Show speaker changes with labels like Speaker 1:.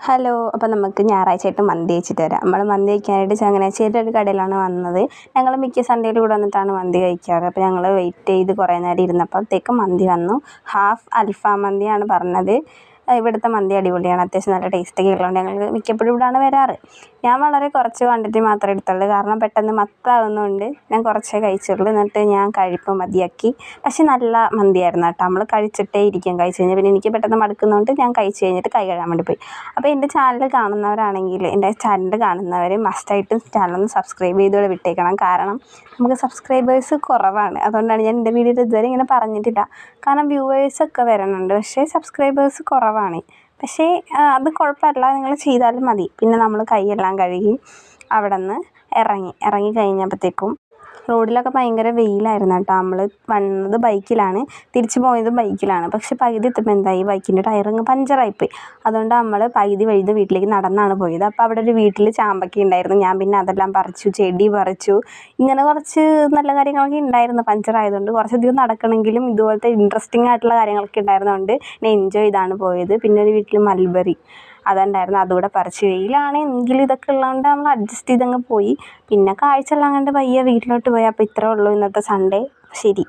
Speaker 1: Hello, അപ്പോൾ നമുക്ക് ഞായറാഴ്ചയായിട്ട് മന്തി കഴിച്ചിട്ട് വരാം. നമ്മൾ മന്തി കഴിക്കാനായിട്ട് ചങ്ങനാശ്ശേരിയിൽ ഒരു കടയിലാണ് വന്നത്. ഞങ്ങൾ മിക്ക സൺഡേയിലും ഇവിടെ വന്നിട്ടാണ് മന്തി കഴിക്കാറ്. അപ്പോൾ ഞങ്ങൾ വെയിറ്റ് ചെയ്ത് കുറേ നേരം ഇരുന്നപ്പോഴത്തേക്കും മന്തി വന്നു. ഹാഫ് അൽഫാം മന്തിയാണ് പറഞ്ഞത്. ഇവിടുത്തെ മന്തി അടിപൊളിയാണ്, അത്യാവശ്യം നല്ല ടേസ്റ്റൊക്കെ ഉള്ളതുകൊണ്ട് ഞങ്ങൾ മിക്കപ്പോഴും ഇവിടെയാണ് വരാറ്. ഞാൻ വളരെ കുറച്ച് ക്വാണ്ടിറ്റി മാത്രമേ എടുത്തുള്ളൂ, കാരണം പെട്ടെന്ന് മത്താവുന്നതുകൊണ്ട് ഞാൻ കുറച്ചേ കഴിച്ചുള്ളൂ. എന്നിട്ട് ഞാൻ കഴിപ്പ് മതിയാക്കി. പക്ഷെ നല്ല മന്തിയായിരുന്നു കേട്ടോ. നമ്മൾ കഴിച്ചിട്ടേ ഇരിക്കും. കഴിച്ച് കഴിഞ്ഞാൽ പിന്നെ എനിക്ക് പെട്ടെന്ന് മടുക്കുന്നതുകൊണ്ട് ഞാൻ കഴിച്ച് കഴിഞ്ഞിട്ട് കൈ കഴുകാൻ വേണ്ടി പോയി. അപ്പോൾ എൻ്റെ ചാനൽ കാണുന്നവരാണെങ്കിൽ, എൻ്റെ ചാനൽ കാണുന്നവർ മസ്റ്റായിട്ട് ചാനലൊന്ന് സബ്സ്ക്രൈബ് ചെയ്തുകൂടെ വിട്ടേക്കണം. കാരണം നമുക്ക് സബ്സ്ക്രൈബേഴ്സ് കുറവാണ്. അതുകൊണ്ടാണ് ഞാൻ എൻ്റെ വീഡിയോയിൽ ഇതുവരെ ഇങ്ങനെ പറഞ്ഞിട്ടില്ല. കാരണം വ്യൂവേഴ്സൊക്കെ വരുന്നുണ്ട്, പക്ഷേ സബ്സ്ക്രൈബേഴ്സ് കുറവാണ്. പക്ഷേ അത് കുഴപ്പമില്ല, നിങ്ങൾ ചെയ്താലും മതി. പിന്നെ നമ്മൾ കൈയെല്ലാം കഴുകി അവിടെ നിന്ന് ഇറങ്ങി കഴിഞ്ഞപ്പോഴത്തേക്കും റോഡിലൊക്കെ ഭയങ്കര വെയിലായിരുന്നു കേട്ടോ. നമ്മൾ വന്നത് ബൈക്കിലാണ്, തിരിച്ചു പോയത് ബൈക്കിലാണ്. പക്ഷെ പകുതി എത്തുമ്പോൾ എന്തായി, ബൈക്കിൻ്റെ ടയറിങ് പഞ്ചറായിപ്പോയി. അതുകൊണ്ട് നമ്മൾ പകുതി വഴി വീട്ടിലേക്ക് നടന്നാണ് പോയത്. അപ്പോൾ അവിടെ ഒരു വീട്ടിൽ ചാമ്പക്ക ഉണ്ടായിരുന്നു. ഞാൻ പിന്നെ അതെല്ലാം പറിച്ചു, ചെടി പറിച്ചു. ഇങ്ങനെ കുറച്ച് നല്ല കാര്യങ്ങളൊക്കെ ഉണ്ടായിരുന്നു. പഞ്ചറായതുകൊണ്ട് കുറച്ചധികം നടക്കണമെങ്കിലും ഇതുപോലത്തെ ഇൻട്രസ്റ്റിംഗ് ആയിട്ടുള്ള കാര്യങ്ങളൊക്കെ ഉണ്ടായിരുന്നതുകൊണ്ട് ഞാൻ എൻജോയ് ചെയ്താണ് പോയത്. പിന്നെ ഒരു വീട്ടിൽ മൽബറി അതുണ്ടായിരുന്നു, അതുകൂടെ പറിച്ച്. വെയിലാണ് എങ്കിലും ഇതൊക്കെ ഉള്ളതുകൊണ്ട് നമ്മൾ അഡ്ജസ്റ്റ് ചെയ്തങ്ങ് പോയി. പിന്നെ കാഴ്ച എല്ലാം കണ്ട് പയ്യെ വീട്ടിലോട്ട് പോയി. അപ്പോൾ ഇത്രേ ഉള്ളൂ ഇന്നത്തെ സൺഡേ. ശരി.